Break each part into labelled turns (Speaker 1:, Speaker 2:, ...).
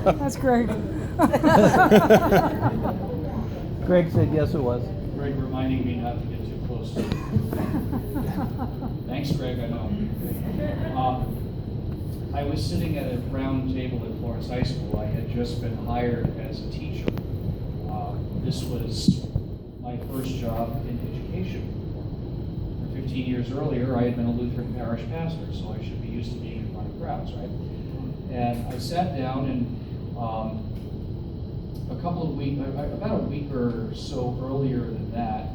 Speaker 1: That's Greg.
Speaker 2: Greg said yes, it was.
Speaker 3: Greg reminding me not to get too close. Thanks, Greg, I know. I was sitting at a round table at Florence High School. I had just been hired as a teacher. This was my first job in education. 15 years earlier, I had been a Lutheran parish pastor, so I should be used to being in front of crowds, right? And I sat down, and about a week or so earlier than that,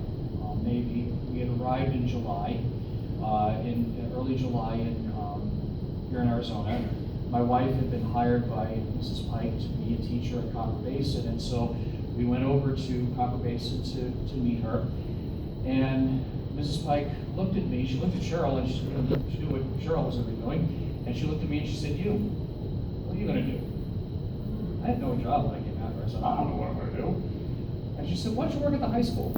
Speaker 3: maybe, we had arrived in July, in early July here in Arizona. My wife had been hired by Mrs. Pike to be a teacher at Copper Basin, and so we went over to Copper Basin to meet her. And Mrs. Pike looked at me, she looked at Cheryl, and she knew what Cheryl was going to be doing, and she looked at me and she said, what are you going to do? I had no job when I came out here. I said, I don't know what I'm going to do. And she said, why don't you work at the high school?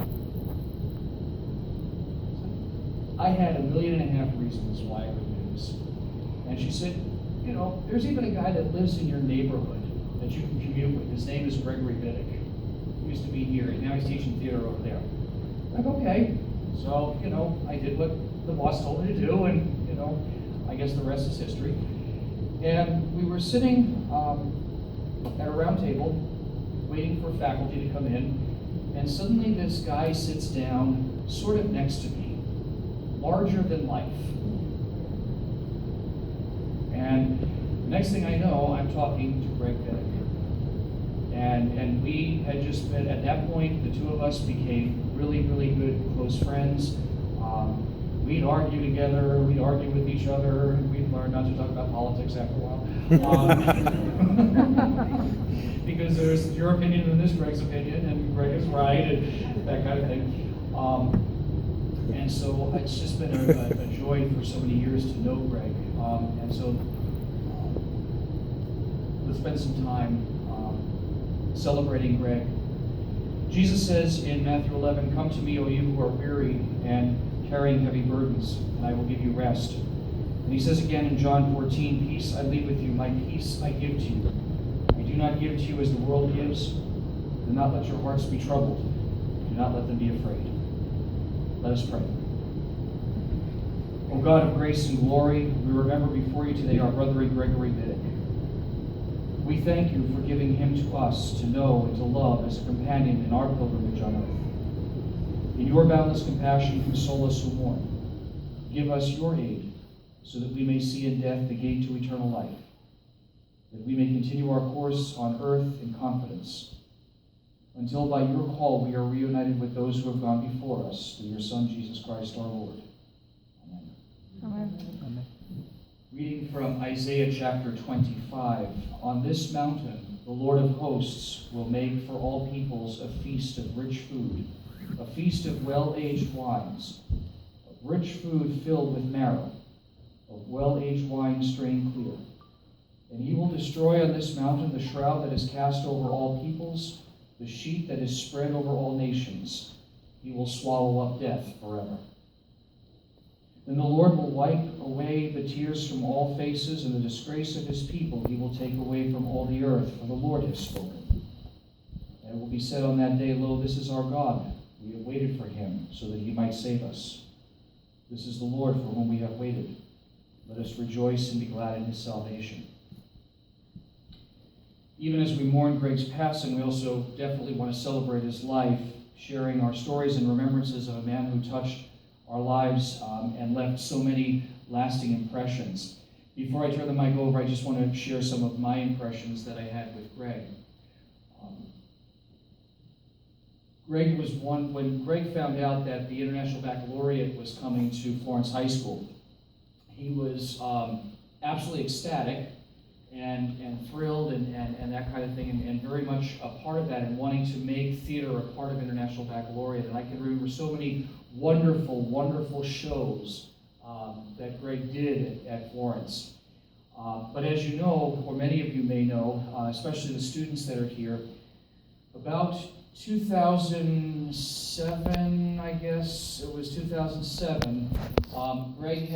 Speaker 3: I had 1.5 million reasons why I would do this. And she said, there's even a guy that lives in your neighborhood that you can commute with. His name is Gregor H Bittick. He used to be here, and now he's teaching theater over there. I'm like, okay. So, I did what the boss told me to do, and, I guess the rest is history. And we were sitting at a round table, waiting for faculty to come in, and suddenly this guy sits down sort of next to me, larger than life. And the next thing I know, I'm talking to Greg Bittick. And we had just been, at that point, the two of us became really, really good, close friends. We'd argue together, we'd argue with each other, and we'd learn not to talk about politics after a while. Because there's your opinion and this Greg's opinion, and Greg is right, and that kind of thing. And so it's just been a joy for so many years to know Greg. And so let's spend some time celebrating Greg. Jesus says in Matthew 11, "Come to me, O you who are weary and carrying heavy burdens, and I will give you rest." And he says again in John 14, "Peace I leave with you, my peace I give to you. I do not give to you as the world gives. Do not let your hearts be troubled. Do not let them be afraid." Let us pray. O God of grace and glory, we remember before you today our brother Gregor H Bittick. We thank you for giving him to us to know and to love as a companion in our pilgrimage on earth. In your boundless compassion, console us who mourn. Give us your aid, so that we may see in death the gate to eternal life, that we may continue our course on earth in confidence, until by your call we are reunited with those who have gone before us, through your Son, Jesus Christ our Lord. Amen.
Speaker 1: Amen.
Speaker 2: Amen.
Speaker 3: Reading from Isaiah chapter 25. On this mountain, the Lord of hosts will make for all peoples a feast of rich food, a feast of well-aged wines, of rich food filled with marrow, of well-aged wine strained clear. And he will destroy on this mountain the shroud that is cast over all peoples, the sheet that is spread over all nations. He will swallow up death forever. Then the Lord will wipe away the tears from all faces, and the disgrace of his people he will take away from all the earth, for the Lord has spoken. And it will be said on that day, "Lo, this is our God. We have waited for him, so that he might save us. This is the Lord for whom we have waited. Let us rejoice and be glad in his salvation." Even as we mourn Greg's passing, we also definitely want to celebrate his life, sharing our stories and remembrances of a man who touched our lives and left so many lasting impressions. Before I turn the mic over, I just want to share some of my impressions that I had with Greg. Greg was one, when Greg found out that the International Baccalaureate was coming to Florence High School, he was absolutely ecstatic and thrilled and that kind of thing, and very much a part of that, and wanting to make theater a part of International Baccalaureate. And I can remember so many wonderful, wonderful shows that Greg did at Florence. But as you know, or many of you may know, especially the students that are here, about 2007, I guess, it was 2007, Greg had